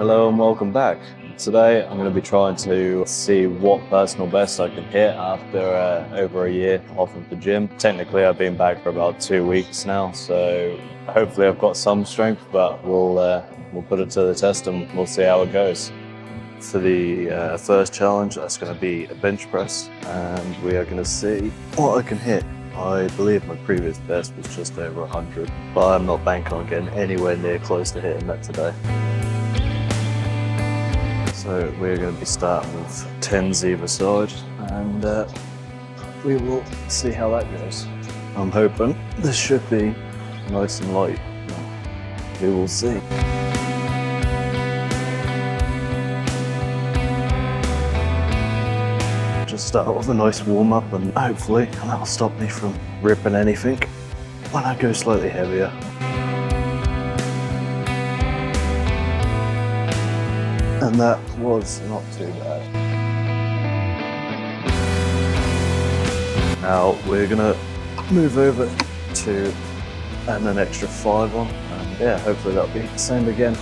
Hello and welcome back. Today I'm going to be trying to see what personal best I can hit after over a year off of the gym. Technically I've been back for about 2 weeks now, so hopefully I've got some strength, but we'll put it to the test and we'll see how it goes. For the first challenge, that's going to be a bench press, and we are going to see what I can hit. I believe my previous best was just over 100, but I'm not banking on getting anywhere near close to hitting that today. So we're going to be starting with 10s either side, and we will see how that goes. I'm hoping this should be nice and light. We will see. Just start with a nice warm up, and hopefully that'll stop me from ripping anything when I go slightly heavier. And that was not too bad. Now we're gonna move over to add an extra 5 on, and yeah, hopefully that'll be the same again.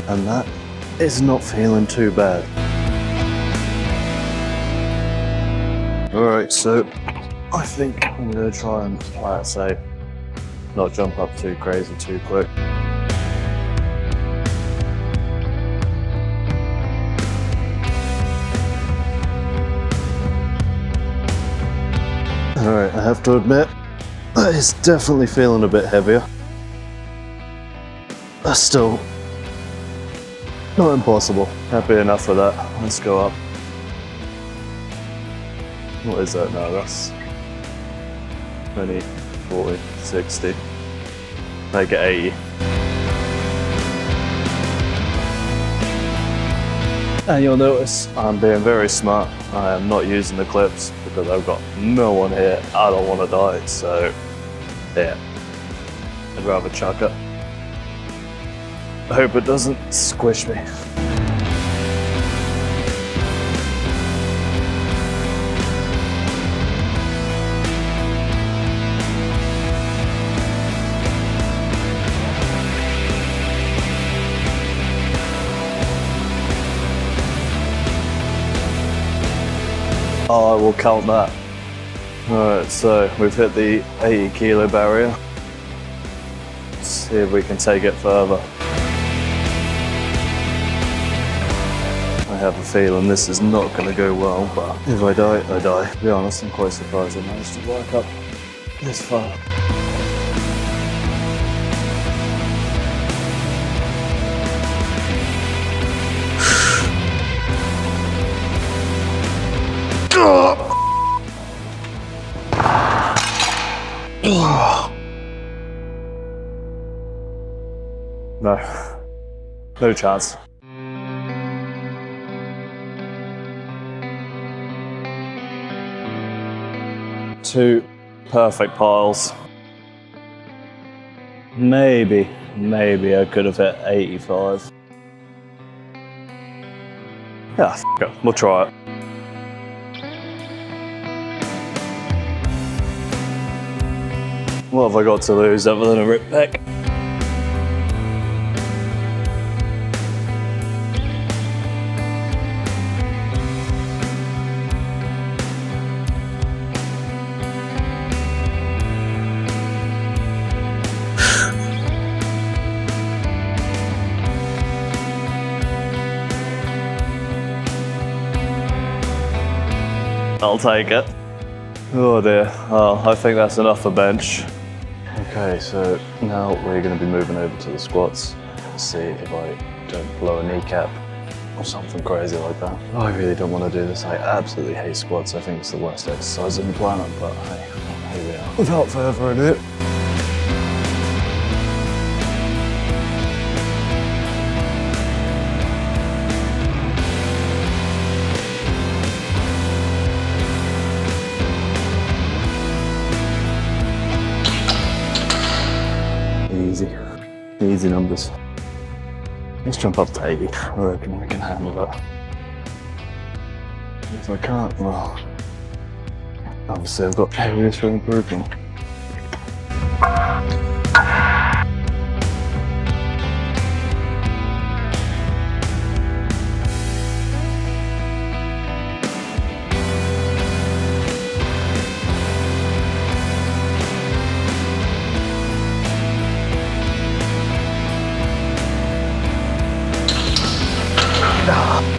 And that is not feeling too bad. Alright, so I think I'm gonna try and play it safe. Not jump up too crazy too quick. Alright, I have to admit, that is definitely feeling a bit heavier. That's still not impossible. Happy enough with that. Let's go up. What is that now? That's 20, 40, 60. Make it 80. And you'll notice I'm being very smart. I am not using the clips because I've got no one here. I don't want to die, so yeah, I'd rather chuck it. I hope it doesn't squish me. Oh, I will count that. Alright, so we've hit the 80 kilo barrier. Let's see if we can take it further. I have a feeling this is not going to go well, but if I die, I die. To be honest, I'm quite surprised I managed to work up this far. No chance. Two perfect piles. Maybe I could have hit 85. Yeah, f it. We'll try it. What have I got to lose other than a rip pec? I'll take it. Oh dear. Oh, I think that's enough for bench. Okay, so now we're going to be moving over to the squats. See if I don't blow a kneecap or something crazy like that. I really don't want to do this. I absolutely hate squats. I think it's the worst exercise on the planet, but hey, here we are. Without further ado. Easy numbers. Let's jump up to 80. I reckon we can handle that. If I can't, well, obviously I've got areas for improvement.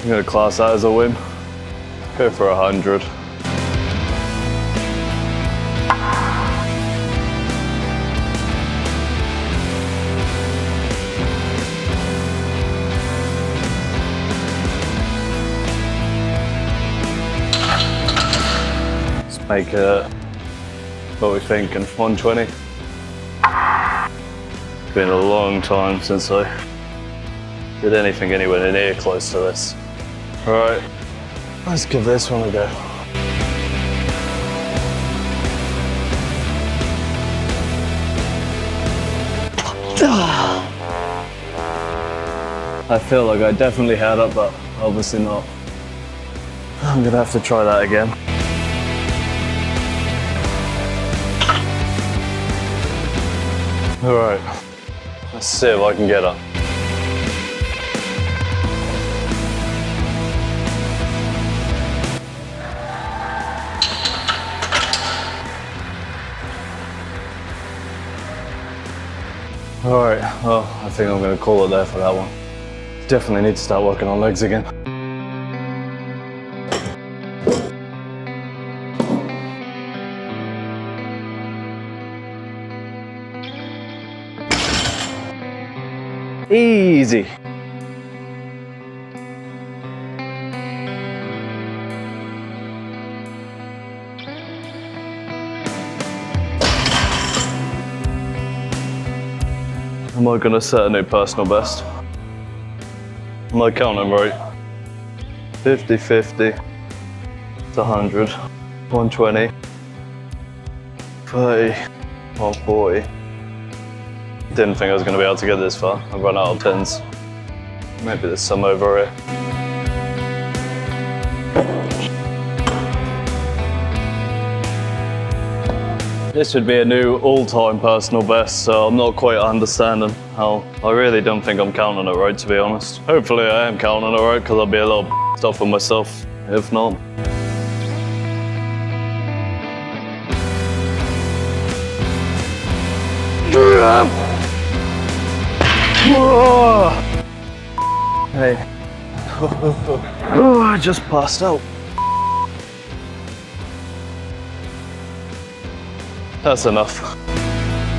I'm gonna class that as a win. Go for 100. Let's make it, what we thinking, 120. It's been a long time since I did anything anywhere near close to this. All right, let's give this one a go. I feel like I definitely had it, but obviously not. I'm gonna have to try that again. All right, let's see if I can get her. All right, well, I think I'm gonna call it there for that one. Definitely need to start working on legs again. Easy. Am I gonna set a new personal best? Am I counting right? 50, 50, it's 100, 120, 30, 140. Didn't think I was gonna be able to get this far. I've run out of tens. Maybe there's some over here. This would be a new all-time personal best, so I'm not quite understanding how. I really don't think I'm counting it right, to be honest. Hopefully I am counting it right, because I'll be a little off with myself if not. Hey. Oh, I just passed out. That's enough.